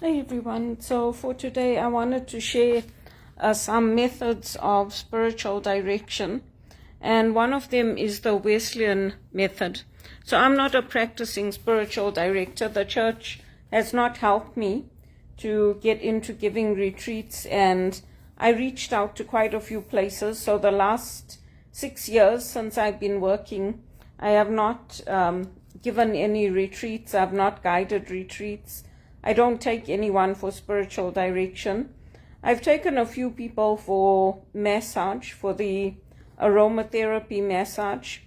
Hey everyone, so for today I wanted to share some methods of spiritual direction, and one of them is the Wesleyan method. So I'm not a practicing spiritual director. The church has not helped me to get into giving retreats, and I reached out to quite a few places. So the last 6 years since I've been working, I have not given any retreats. I've not guided retreats. I don't take anyone for spiritual direction. I've taken a few people for massage, for the aromatherapy massage,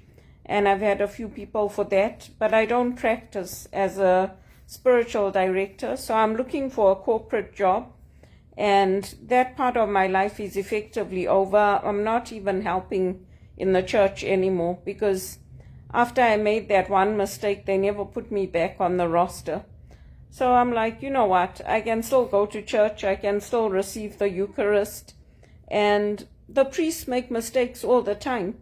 and I've had a few people for that, but I don't practice as a spiritual director. So I'm looking for a corporate job, and that part of my life is effectively over. I'm not even helping in the church anymore, because after I made that one mistake, they never put me back on the roster. So I'm like, you know what, I can still go to church, I can still receive the Eucharist, and the priests make mistakes all the time.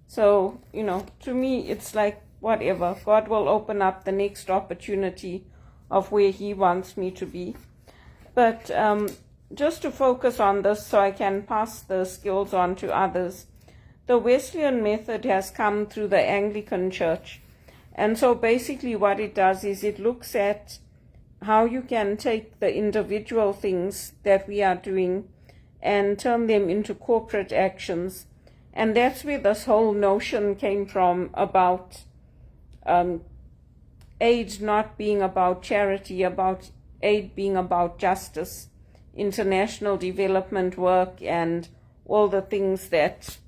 So, to me, it's like, whatever, God will open up the next opportunity of where He wants me to be. But just to focus on this so I can pass the skills on to others, the Wesleyan method has come through the Anglican Church. And so basically what it does is it looks at how you can take the individual things that we are doing and turn them into corporate actions. And that's where this whole notion came from about aid not being about charity, about aid being about justice, international development work, and all the things that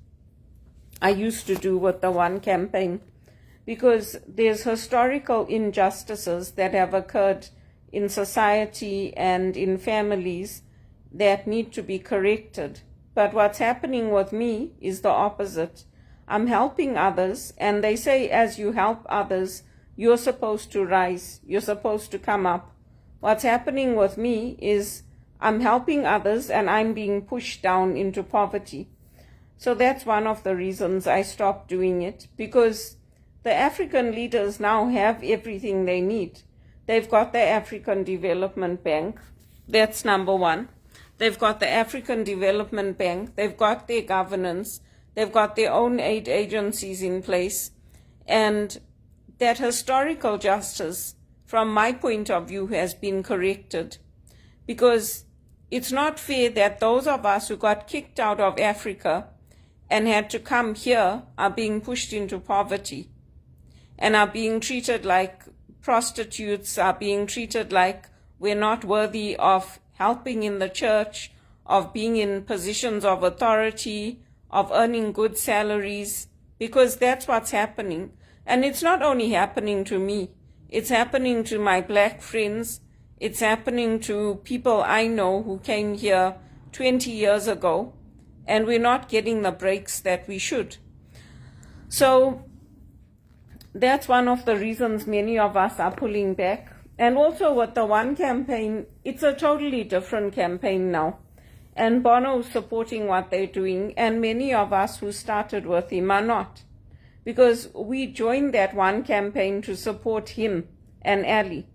I used to do with the One campaign. Because there's historical injustices that have occurred in society and in families that need to be corrected. But what's happening with me is the opposite. I'm helping others, and they say as you help others, you're supposed to rise, you're supposed to come up. What's happening with me is I'm helping others and I'm being pushed down into poverty. So that's one of the reasons I stopped doing it, because the African leaders now have everything they need. They've got the African Development Bank. That's number one. They've got the African Development Bank. They've got their governance. They've got their own aid agencies in place. And that historical justice, from my point of view, has been corrected. Because it's not fair that those of us who got kicked out of Africa and had to come here are being pushed into poverty and are being treated like prostitutes, are being treated like we're not worthy of helping in the church, of being in positions of authority, of earning good salaries, because that's what's happening. And it's not only happening to me, it's happening to my black friends, it's happening to people I know who came here 20 years ago, and we're not getting the breaks that we should. So that's one of the reasons many of us are pulling back. And also with the One campaign, it's a totally different campaign now. And Bono's supporting what they're doing, and many of us who started with him are not. Because we joined that One campaign to support him and Ali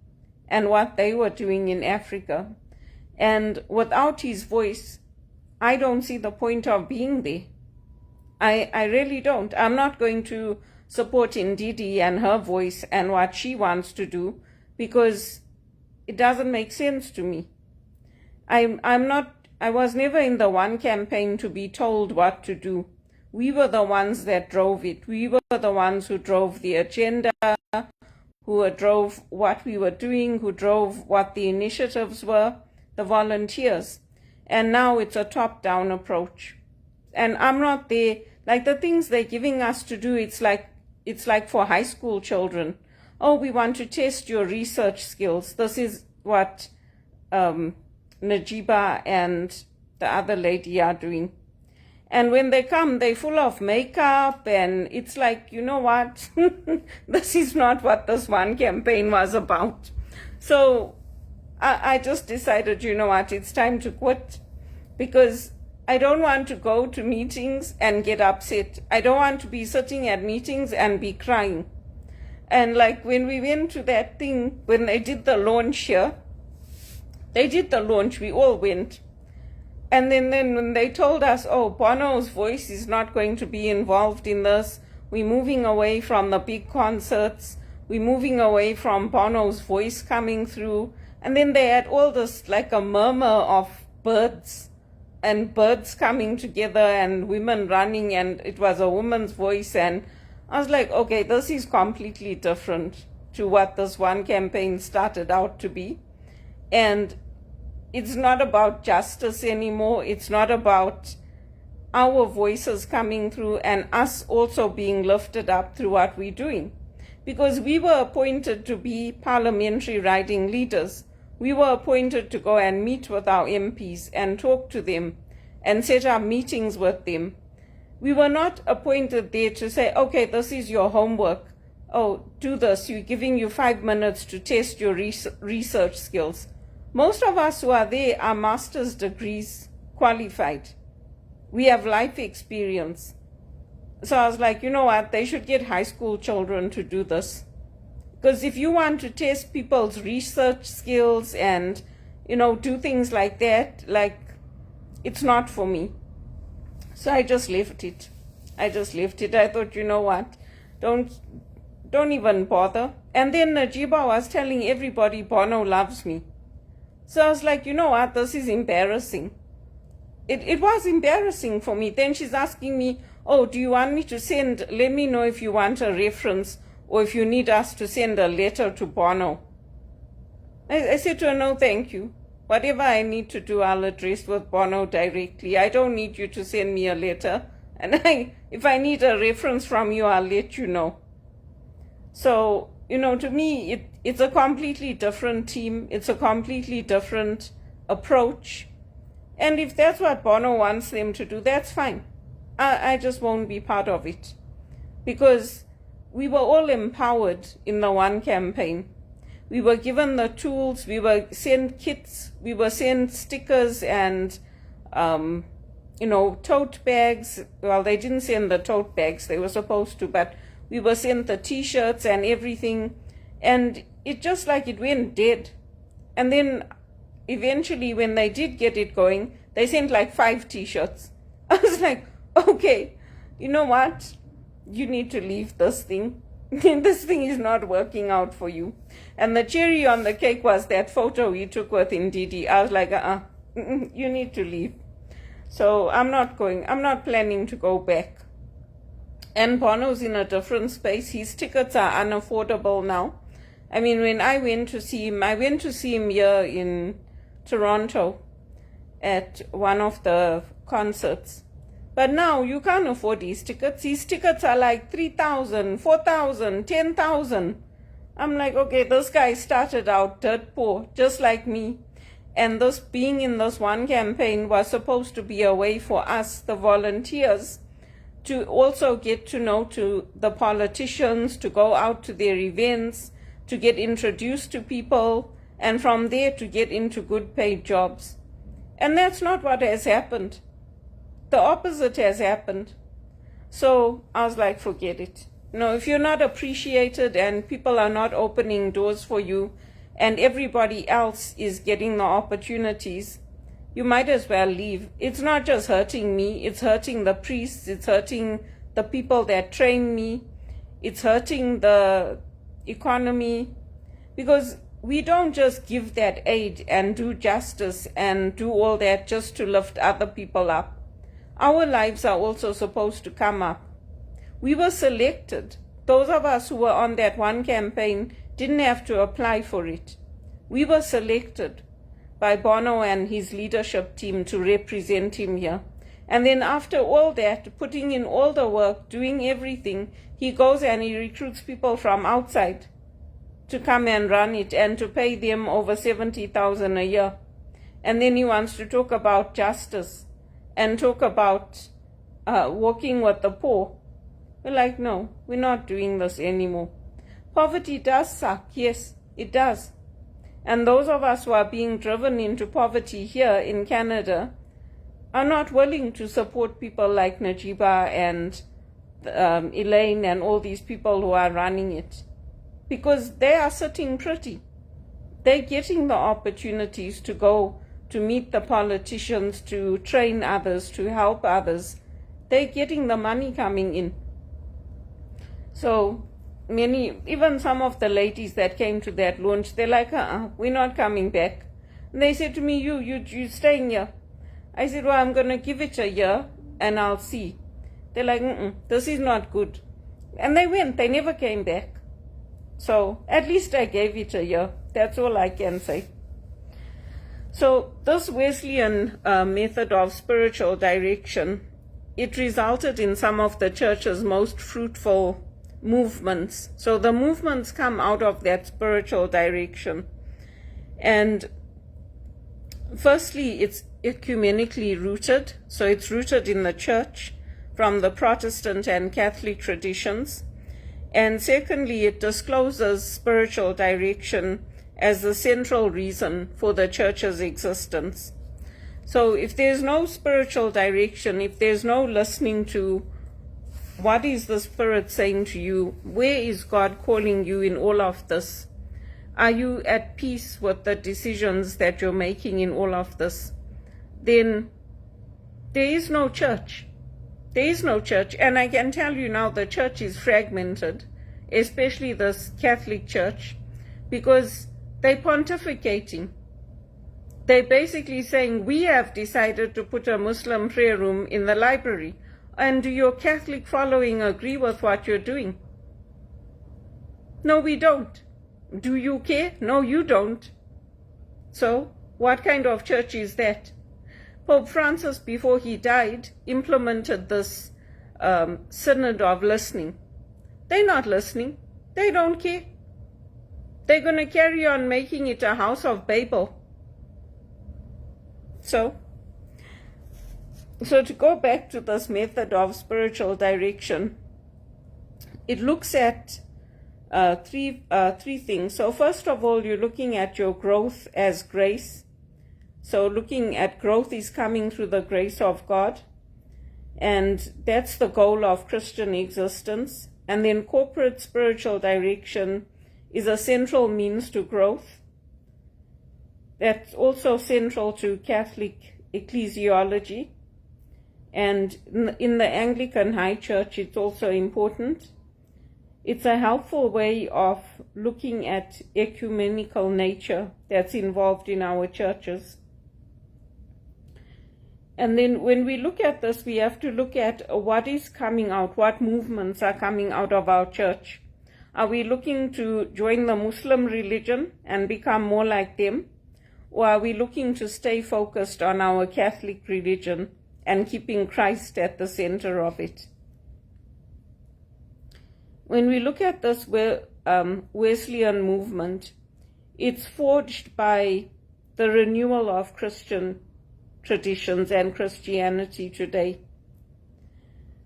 and what they were doing in Africa. And without his voice, I don't see the point of being there. I really don't. I'm not going to support Ndidi and her voice and what she wants to do, because it doesn't make sense to me. I was never in the One campaign to be told what to do. We were the ones that drove it. We were the ones who drove the agenda, who drove what we were doing, who drove what the initiatives were, the volunteers. And now it's a top-down approach. And I'm not there. Like the things they're giving us to do, it's like for high school children. Oh, we want to test your research skills. This is what Najiba and the other lady are doing. And when they come, they're full of makeup, and it's like, you know what? This is not what this One campaign was about. So I just decided, you know what, it's time to quit, because I don't want to go to meetings and get upset. I don't want to be sitting at meetings and be crying. And like when we went to that thing, when they did the launch here, They did the launch, we all went. And then when they told us, oh, Bono's voice is not going to be involved in this, we're moving away from the big concerts, we're moving away from Bono's voice coming through. And then they had all this, like a murmur of birds, and birds coming together and women running, and it was a woman's voice. And I was like, okay, this is completely different to what this one campaign started out to be. And it's not about justice anymore. It's not about our voices coming through and us also being lifted up through what we're doing. Because we were appointed to be parliamentary riding leaders. We were appointed to go and meet with our MPs and talk to them and set up meetings with them. We were not appointed there to say, okay, this is your homework. Oh, do this. We're giving you 5 minutes to test your research skills. Most of us who are there are master's degrees qualified. We have life experience. So I was like, you know what, they should get high school children to do this. Because if you want to test people's research skills and, do things like that, it's not for me. So I just left it. I thought, you know what, don't even bother. And then Najiba was telling everybody Bono loves me. So I was like, you know what, this is embarrassing. It was embarrassing for me. Then she's asking me, oh, do you want me to let me know if you want a reference or if you need us to send a letter to Bono. I said to her, no, thank you. Whatever I need to do, I'll address with Bono directly. I don't need you to send me a letter. And if I need a reference from you, I'll let you know. So, to me, it's a completely different team. It's a completely different approach. And if that's what Bono wants them to do, that's fine. I just won't be part of it. Because we were all empowered in the one campaign. We were given the tools, we were sent kits, we were sent stickers and, tote bags. Well, they didn't send the tote bags, they were supposed to, but we were sent the t-shirts and everything. And it just it went dead. And then eventually when they did get it going, they sent 5 t-shirts. I was like, okay, you know what? You need to leave this thing. This thing is not working out for you. And the cherry on the cake was that photo you took with Ndidi. I was like, you need to leave. So I'm not planning to go back. And Bono's in a different space. His tickets are unaffordable now. I mean, when I went to see him here in Toronto at one of the concerts. But now you can't afford these tickets. These tickets are like 3,000, 4,000, 10,000. I'm like, okay, this guy started out dirt poor, just like me. And this being in this one campaign was supposed to be a way for us, the volunteers, to also get to know the politicians, to go out to their events, to get introduced to people, and from there to get into good paid jobs. And that's not what has happened. The opposite has happened. So I was like, forget it. If you're not appreciated and people are not opening doors for you and everybody else is getting the opportunities, you might as well leave. It's not just hurting me, it's hurting the priests, it's hurting the people that train me, it's hurting the economy, because we don't just give that aid and do justice and do all that just to lift other people up. Our lives are also supposed to come up. We were selected. Those of us who were on that one campaign didn't have to apply for it. We were selected by Bono and his leadership team to represent him here. And then after all that, putting in all the work, doing everything, he goes and he recruits people from outside to come and run it and to pay them over 70,000 a year. And then he wants to talk about justice and talk about working with the poor. We're like, no, we're not doing this anymore. Poverty does suck, yes, it does. And those of us who are being driven into poverty here in Canada are not willing to support people like Najiba and Elaine and all these people who are running it, because they are sitting pretty. They're getting the opportunities to go to meet the politicians, to train others, to help others. They're getting the money coming in. So many, even some of the ladies that came to that launch, they're like, we're not coming back. And they said to me, you staying here. I said, well, I'm going to give it a year and I'll see. They're like, this is not good. And they went, they never came back. So at least I gave it a year. That's all I can say. So this Wesleyan method of spiritual direction, it resulted in some of the church's most fruitful movements. So the movements come out of that spiritual direction. And firstly, it's ecumenically rooted. So it's rooted in the church from the Protestant and Catholic traditions. And secondly, it discloses spiritual direction as the central reason for the church's existence. So if there's no spiritual direction, if there's no listening to what is the Spirit saying to you, where is God calling you in all of this? Are you at peace with the decisions that you're making in all of this? Then there is no church. There is no church. And I can tell you now the church is fragmented, especially this Catholic Church, because they're pontificating. They're basically saying, we have decided to put a Muslim prayer room in the library. And do your Catholic following agree with what you're doing? No, we don't. Do you care? No, you don't. So, what kind of church is that? Pope Francis, before he died, implemented this synod of listening. They're not listening. They don't care. They're going to carry on making it a house of Babel. So to go back to this method of spiritual direction, it looks at three things. So first of all, you're looking at your growth as grace. So looking at growth is coming through the grace of God. And that's the goal of Christian existence. And then corporate spiritual direction is a central means to growth. That's also central to Catholic ecclesiology. And in the Anglican High Church, it's also important. It's a helpful way of looking at ecumenical nature that's involved in our churches. And then when we look at this, we have to look at what is coming out, what movements are coming out of our church. Are we looking to join the Muslim religion and become more like them? Or are we looking to stay focused on our Catholic religion and keeping Christ at the center of it? When we look at this Wesleyan movement, it's forged by the renewal of Christian traditions and Christianity today.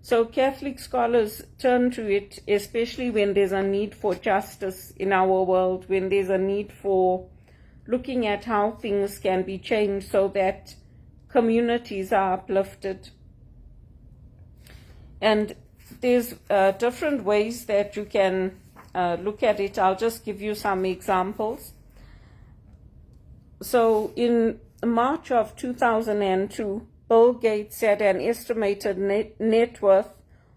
So Catholic scholars turn to it, especially when there's a need for justice in our world, when there's a need for looking at how things can be changed so that communities are uplifted. And there's different ways that you can look at it. I'll just give you some examples. So in March of 2002, Bill Gates had an estimated net worth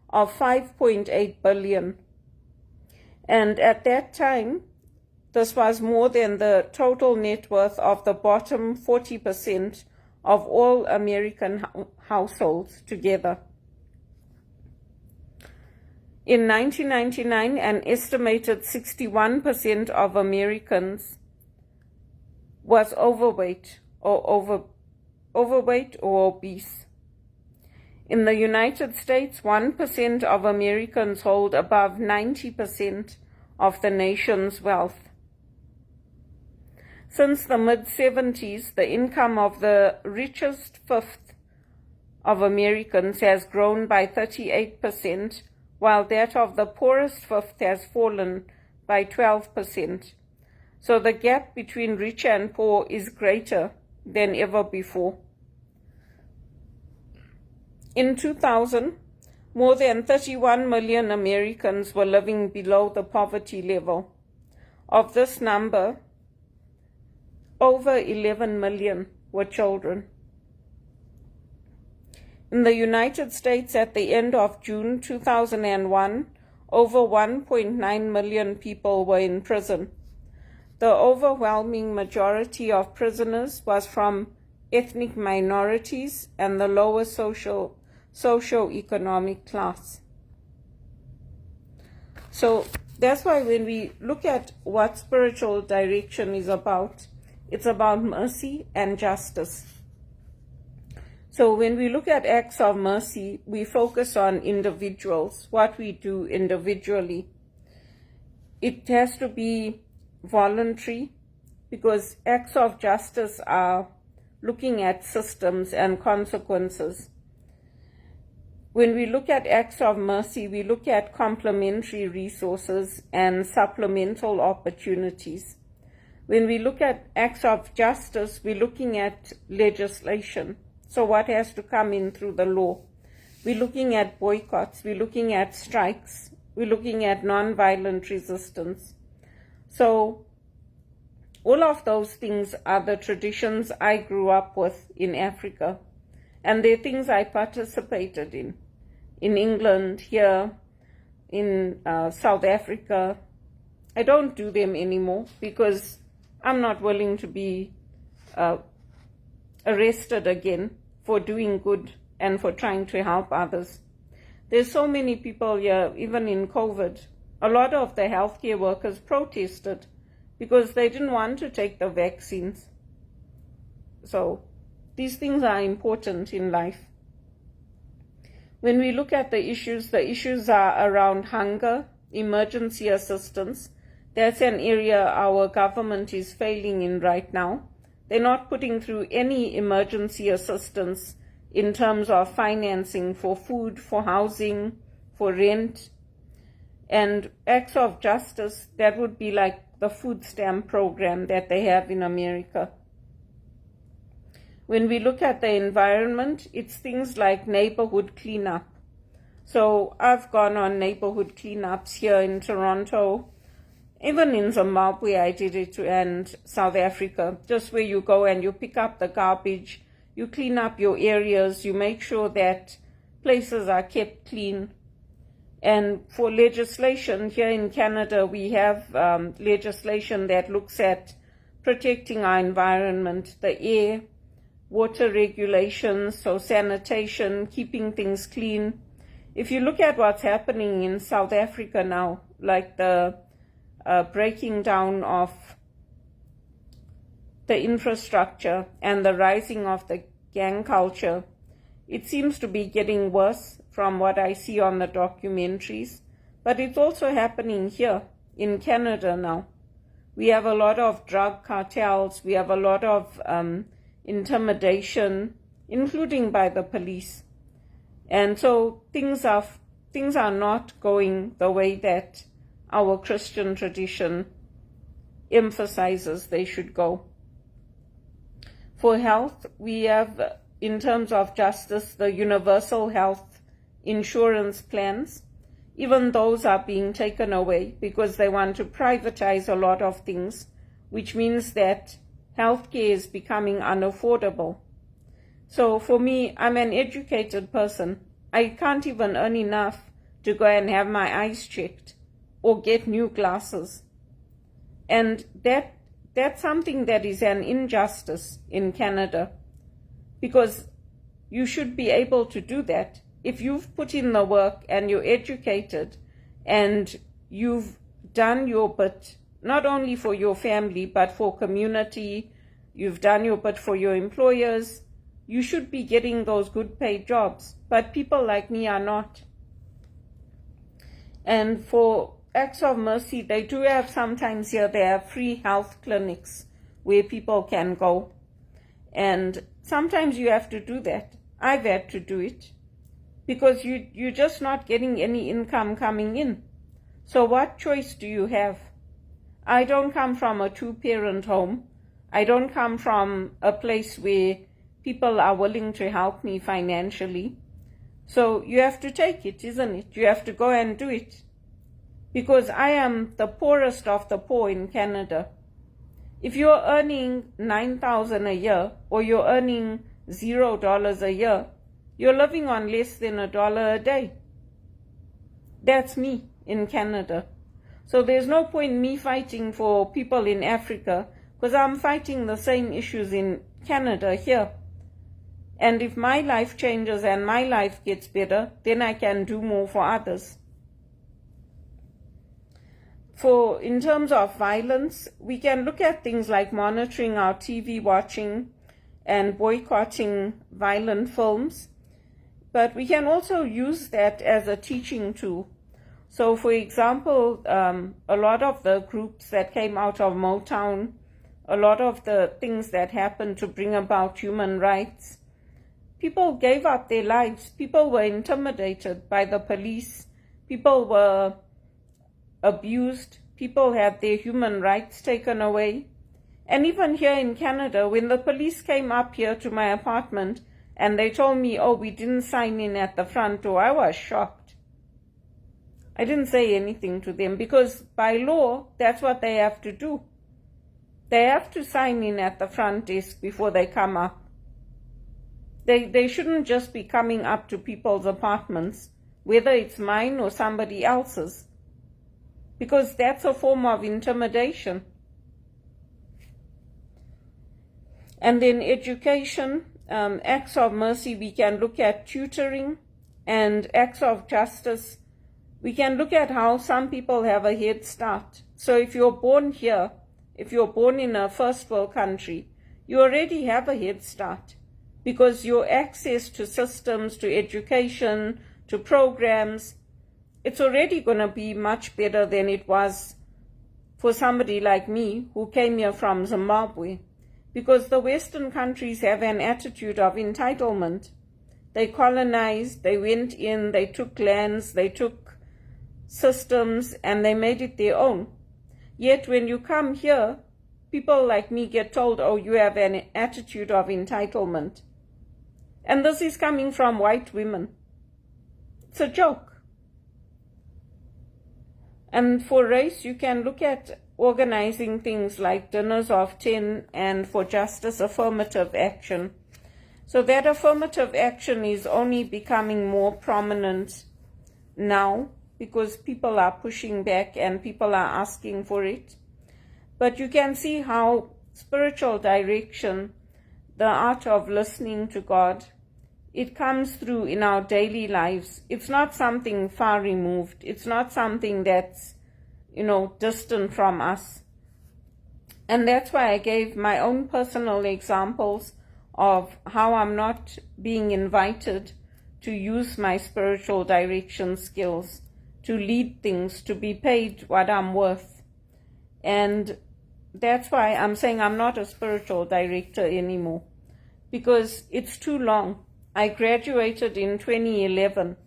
of $5.8 billion. And at that time, this was more than the total net worth of the bottom 40% of all American households together. In 1999, an estimated 61% of Americans was overweight or obese. In the United States, 1% of Americans hold above 90% of the nation's wealth. Since the mid-70s, the income of the richest fifth of Americans has grown by 38%, while that of the poorest fifth has fallen by 12%. So the gap between rich and poor is greater than ever before. In 2000, more than 31 million Americans were living below the poverty level. Of this number, over 11 million were children. In the United States, at the end of June 2001, over 1.9 million people were in prison. The overwhelming majority of prisoners was from ethnic minorities and the lower socio-economic class. So that's why when we look at what spiritual direction is about, it's about mercy and justice. So when we look at acts of mercy, we focus on individuals, what we do individually. It has to be voluntary, because acts of justice are looking at systems and consequences. When we look at acts of mercy, we look at complementary resources and supplemental opportunities. When we look at acts of justice, we're looking at legislation. So what has to come in through the law? We're looking at boycotts, we're looking at strikes, we're looking at nonviolent resistance. So all of those things are the traditions I grew up with in Africa, and they're things I participated in England, here, in South Africa. I don't do them anymore because I'm not willing to be arrested again for doing good and for trying to help others. There's so many people here, even in COVID. A lot of the healthcare workers protested because they didn't want to take the vaccines. So these things are important in life. When we look at the issues are around hunger, emergency assistance. That's an area our government is failing in right now. They're not putting through any emergency assistance in terms of financing for food, for housing, for rent. And acts of justice, that would be like the food stamp program that they have in America. When we look at the environment, it's things like neighborhood cleanup. So I've gone on neighborhood cleanups here in Toronto. Even in Zimbabwe I did it, and South Africa, just where you go and you pick up the garbage, you clean up your areas, you make sure that places are kept clean. And for legislation, here in Canada, we have legislation that looks at protecting our environment, the air, water regulations, so sanitation, keeping things clean. If you look at what's happening in South Africa now, like the breaking down of the infrastructure and the rising of the gang culture, it seems to be getting worse from what I see on the documentaries. But it's also happening here in Canada now. We have a lot of drug cartels, we have a lot of intimidation, including by the police. And so things are not going the way that our Christian tradition emphasizes they should go. For health, we have, in terms of justice, the universal health insurance plans. Even those are being taken away because they want to privatize a lot of things, which means that healthcare is becoming unaffordable. So for me, I'm an educated person. I can't even earn enough to go and have my eyes checked or get new glasses. And that's something that is an injustice in Canada, because you should be able to do that. If you've put in the work and you're educated and you've done your bit, not only for your family but for community, you've done your bit for your employers, you should be getting those good paid jobs. But people like me are not. And for acts of mercy, they do have sometimes here, they have free health clinics where people can go. And sometimes you have to do that. I've had to do it because you're just not getting any income coming in. So what choice do you have? I don't come from a two-parent home. I don't come from a place where people are willing to help me financially. So you have to take it, isn't it? You have to go and do it. Because I am the poorest of the poor in Canada. If you're earning $9,000 a year, or you're earning $0 a year, you're living on less than $1 a day. That's me in Canada. So there's no point in me fighting for people in Africa, because I'm fighting the same issues in Canada here. And if my life changes and my life gets better, then I can do more for others. In terms of violence, we can look at things like monitoring our TV watching and boycotting violent films, but we can also use that as a teaching tool. So, for example, a lot of the groups that came out of Motown, a lot of the things that happened to bring about human rights, people gave up their lives. People were intimidated by the police. People were abused. People had their human rights taken away. And even here in Canada, when the police came up here to my apartment and they told me, oh, we didn't sign in at the front door, I was shocked. I didn't say anything to them because by law, that's what they have to do. They have to sign in at the front desk before they come up. They shouldn't just be coming up to people's apartments, whether it's mine or somebody else's, because that's a form of intimidation. And then education, acts of mercy, we can look at tutoring, and acts of justice, we can look at how some people have a head start. So if you're born here, if you're born in a first world country, you already have a head start, because your access to systems, to education, to programs, it's already going to be much better than it was for somebody like me who came here from Zimbabwe. Because the Western countries have an attitude of entitlement. They colonized, they went in, they took lands, they took systems, and they made it their own. Yet when you come here, people like me get told, oh, you have an attitude of entitlement. And this is coming from white women. It's a joke. And for race, you can look at organizing things like dinners of 10 and for justice, affirmative action. So that affirmative action is only becoming more prominent now because people are pushing back and people are asking for it. But you can see how spiritual direction, the art of listening to God, it comes through in our daily lives. It's not something far removed. It's not something that's, distant from us. And that's why I gave my own personal examples of how I'm not being invited to use my spiritual direction skills, to lead things, to be paid what I'm worth. And that's why I'm saying I'm not a spiritual director anymore, because it's too long. I graduated in 2011,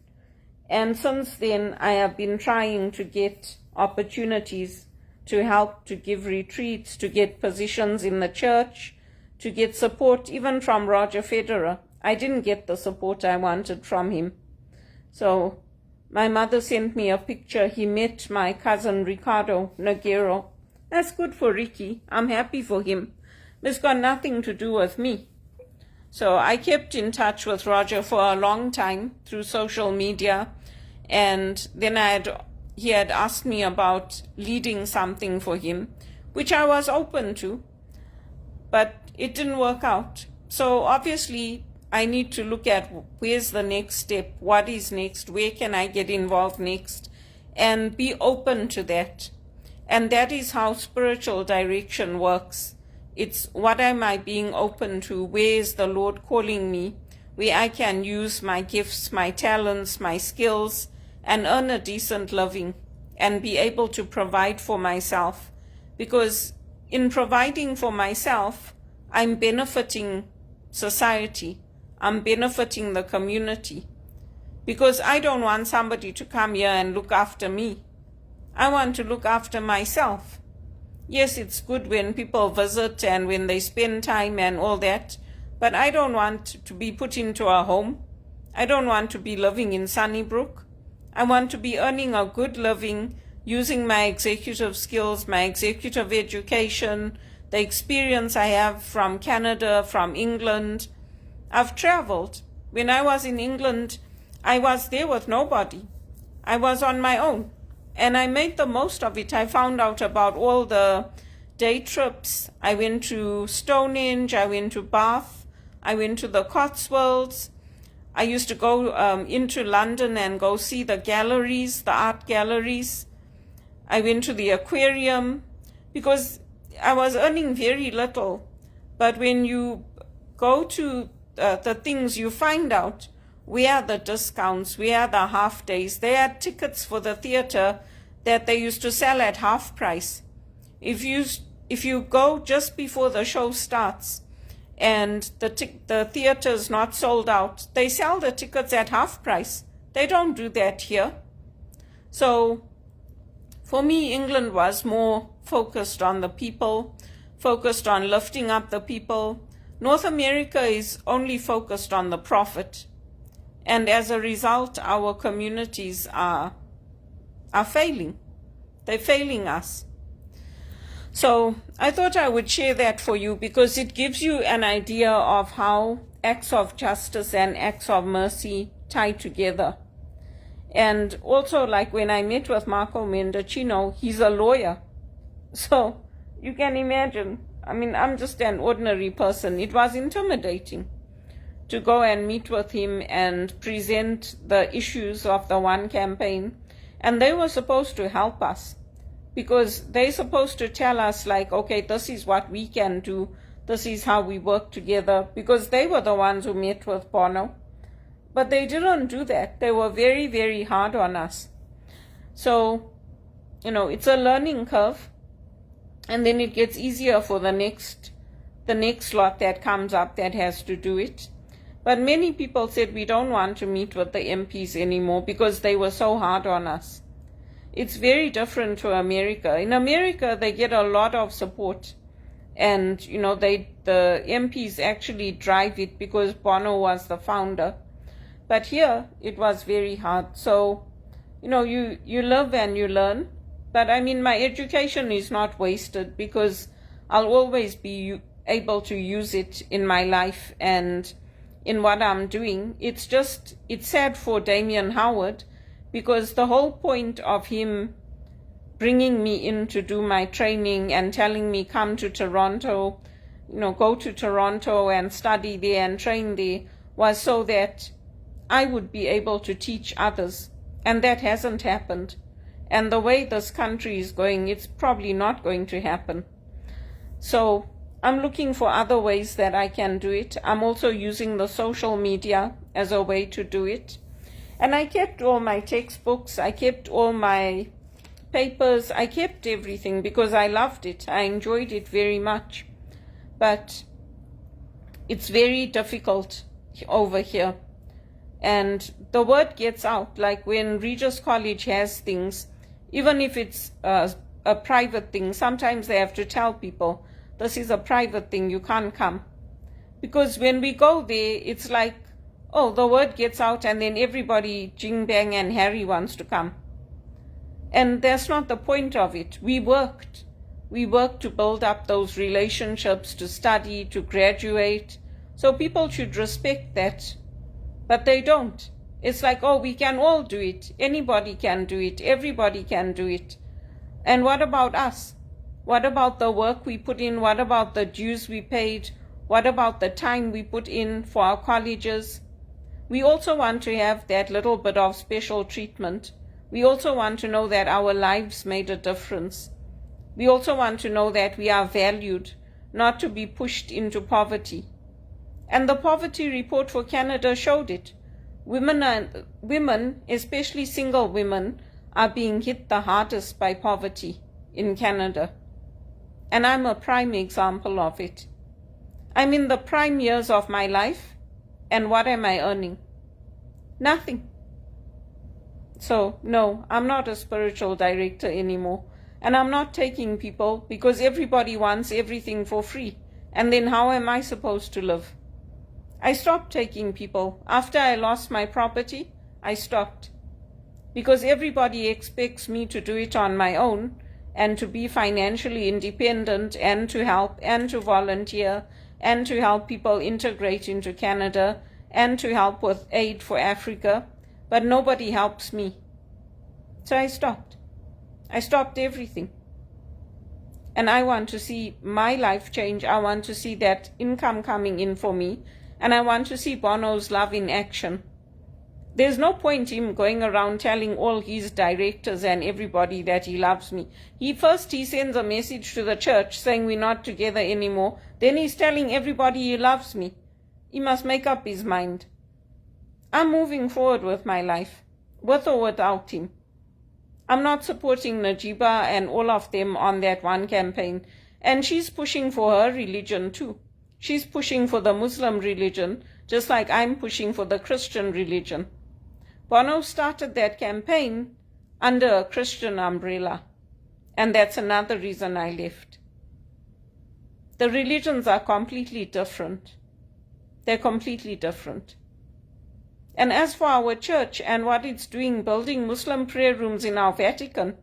and since then I have been trying to get opportunities to help, to give retreats, to get positions in the church, to get support even from Roger Federer. I didn't get the support I wanted from him. So my mother sent me a picture. He met my cousin Ricardo Noguero. That's good for Ricky. I'm happy for him. It's got nothing to do with me. So I kept in touch with Roger for a long time through social media, and then he had asked me about leading something for him, which I was open to, but it didn't work out. So obviously I need to look at where's the next step, what is next, where can I get involved next, and be open to that. And that is how spiritual direction works. It's what am I being open to? Where is the Lord calling me? Where I can use my gifts, my talents, my skills, and earn a decent living and be able to provide for myself. Because in providing for myself, I'm benefiting society. I'm benefiting the community. Because I don't want somebody to come here and look after me. I want to look after myself. Yes, it's good when people visit and when they spend time and all that, but I don't want to be put into a home. I don't want to be living in Sunnybrook. I want to be earning a good living, using my executive skills, my executive education, the experience I have from Canada, from England. I've traveled. When I was in England, I was there with nobody. I was on my own. And I made the most of it. I found out about all the day trips. I went to Stonehenge. I went to Bath. I went to the Cotswolds. I used to go into London and go see the galleries, the art galleries. I went to the aquarium because I was earning very little. But when you go to the things, you find out where are the discounts, where are the half days. They had tickets for the theater that they used to sell at half price. If you go just before the show starts and the theater is not sold out, they sell the tickets at half price. They don't do that here. So for me, England was more focused on the people, focused on lifting up the people. North America is only focused on the profit. And as a result, our communities are failing. They're failing us. So I thought I would share that for you because it gives you an idea of how acts of justice and acts of mercy tie together. And also, like when I met with Marco Mendocino, he's a lawyer. So you can imagine, I mean, I'm just an ordinary person. It was intimidating to go and meet with him and present the issues of the One campaign. And they were supposed to help us because they're supposed to tell us, like, okay, this is what we can do. This is how we work together, because they were the ones who met with Bono. But they didn't do that. They were very, very hard on us. So, it's a learning curve. And then it gets easier for the next lot that comes up that has to do it. But many people said we don't want to meet with the MPs anymore because they were so hard on us. It's very different to America. In America, they get a lot of support. And, the MPs actually drive it because Bono was the founder. But here, it was very hard. So, you live and you learn. But I mean, my education is not wasted because I'll always be able to use it in my life and in what I'm doing. It's sad for Damien Howard because the whole point of him bringing me in to do my training and telling me come to Toronto, go to Toronto and study there and train there was so that I would be able to teach others. And that hasn't happened. And the way this country is going, it's probably not going to happen. So I'm looking for other ways that I can do it. I'm also using the social media as a way to do it. And I kept all my textbooks, I kept all my papers, I kept everything because I loved it. I enjoyed it very much. But it's very difficult over here. And the word gets out, like when Regis College has things, even if it's a private thing, sometimes they have to tell people, this is a private thing, you can't come. Because when we go there, it's like, oh, the word gets out and then everybody, Jing Bang and Harry wants to come. And that's not the point of it. We worked to build up those relationships, to study, to graduate. So people should respect that. But they don't. It's like, oh, we can all do it. Anybody can do it. Everybody can do it. And what about us? What about the work we put in? What about the dues we paid? What about the time we put in for our colleges? We also want to have that little bit of special treatment. We also want to know that our lives made a difference. We also want to know that we are valued, not to be pushed into poverty. And the poverty report for Canada showed it. Women, especially single women, are being hit the hardest by poverty in Canada. And I'm a prime example of it. I'm in the prime years of my life, and what am I earning? Nothing. So, no, I'm not a spiritual director anymore. And I'm not taking people because everybody wants everything for free. And then how am I supposed to live? I stopped taking people. After I lost my property, I stopped. Because everybody expects me to do it on my own. and to be financially independent and to help and to volunteer and to help people integrate into Canada and to help with aid for Africa, but nobody helps me. So I stopped. I stopped everything. And I want to see my life change. I want to see that income coming in for me. And I want to see Bono's love in action. There's no point him going around telling all his directors and everybody that he loves me. He sends a message to the church saying we're not together anymore. Then he's telling everybody he loves me. He must make up his mind. I'm moving forward with my life, with or without him. I'm not supporting Najiba and all of them on that one campaign. And she's pushing for her religion too. She's pushing for the Muslim religion, just like I'm pushing for the Christian religion. Bono started that campaign under a Christian umbrella. And that's another reason I left. The religions are completely different. They're completely different. And as for our church and what it's doing, building Muslim prayer rooms in our Vatican,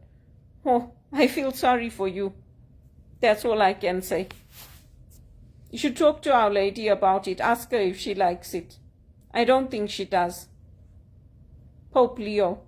oh, I feel sorry for you. That's all I can say. You should talk to Our Lady about it. Ask her if she likes it. I don't think she does. Pope Leo.